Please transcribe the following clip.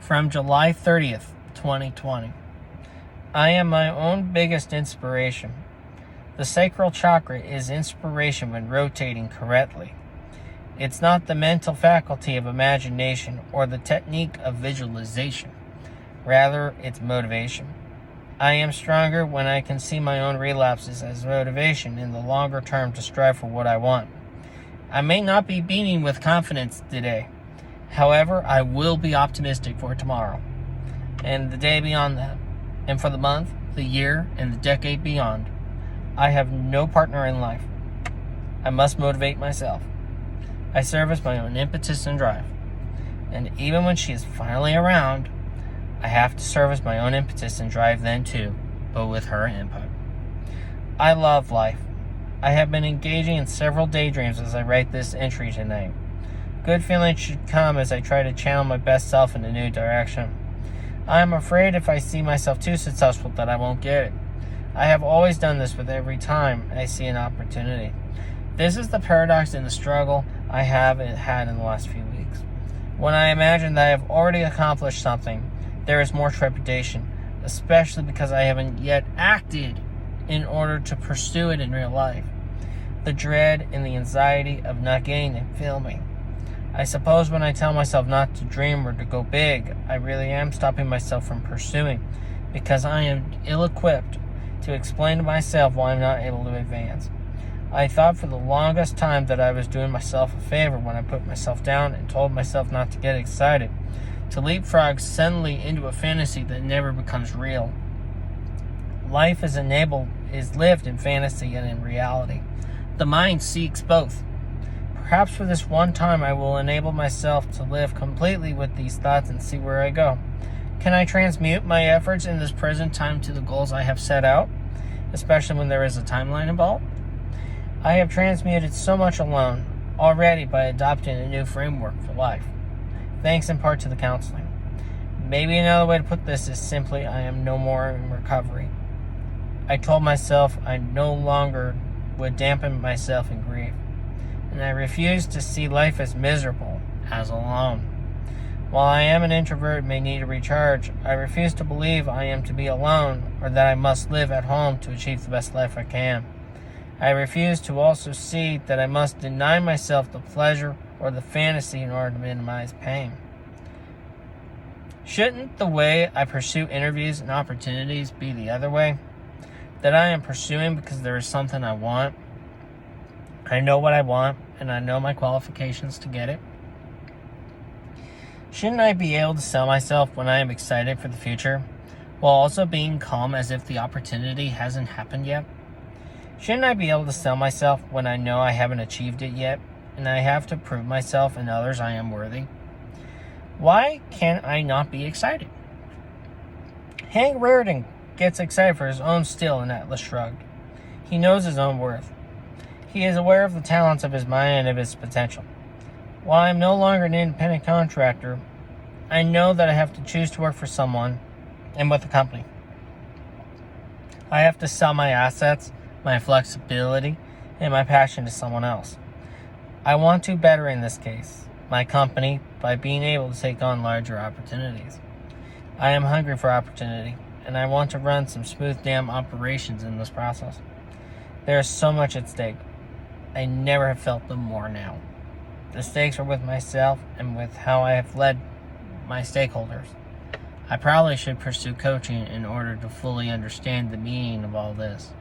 from July 30th, 2020. I am my own biggest inspiration. The sacral chakra is inspiration when rotating correctly. It's not the mental faculty of imagination or the technique of visualization. Rather, it's motivation. I am stronger when I can see my own relapses as motivation in the longer term to strive for what I want. I may not be beaming with confidence today. However, I will be optimistic for tomorrow and the day beyond that, and for the month, the year, and the decade beyond. I have no partner in life. I must motivate myself. I service my own impetus and drive. And even when she is finally around, I have to service my own impetus and drive then too, but with her input. I love life. I have been engaging in several daydreams as I write this entry tonight. Good feelings should come as I try to channel my best self in a new direction. I am afraid if I see myself too successful that I won't get it. I have always done this with every time I see an opportunity. This is the paradox in the struggle I have had in the last few weeks. When I imagine that I have already accomplished something, there is more trepidation, especially because I haven't yet acted in order to pursue it in real life. The dread and the anxiety of not getting it fill me. I suppose when I tell myself not to dream or to go big, I really am stopping myself from pursuing, because I am ill-equipped to explain to myself why I'm not able to advance. I thought for the longest time that I was doing myself a favor when I put myself down and told myself not to get excited, to leapfrog suddenly into a fantasy that never becomes real. Life is lived in fantasy and in reality. The mind seeks both. Perhaps for this one time I will enable myself to live completely with these thoughts and see where I go. Can I transmute my efforts in this present time to the goals I have set out, especially when there is a timeline involved? I have transmuted so much alone already by adopting a new framework for life, thanks in part to the counseling. Maybe another way to put this is simply I am no more in recovery. I told myself I no longer would dampen myself in grief, and I refused to see life as miserable, as alone. While I am an introvert and may need a recharge, I refuse to believe I am to be alone or that I must live at home to achieve the best life I can. I refuse to also see that I must deny myself the pleasure or the fantasy in order to minimize pain. Shouldn't the way I pursue interviews and opportunities be the other way? That I am pursuing because there is something I want. I know what I want, and I know my qualifications to get it. Shouldn't I be able to sell myself when I am excited for the future, while also being calm as if the opportunity hasn't happened yet? Shouldn't I be able to sell myself when I know I haven't achieved it yet, and I have to prove myself and others I am worthy? Why can I not be excited? Hank Reardon gets excited for his own still in Atlas Shrugged. He knows his own worth. He is aware of the talents of his mind and of his potential. While I am no longer an independent contractor, I know that I have to choose to work for someone and with a company. I have to sell my assets, my flexibility, and my passion to someone else. I want to better in this case, my company, by being able to take on larger opportunities. I am hungry for opportunity, and I want to run some smooth dam operations in this process. There is so much at stake. I never have felt them more now. The stakes are with myself and with how I have led my stakeholders. I probably should pursue coaching in order to fully understand the meaning of all this.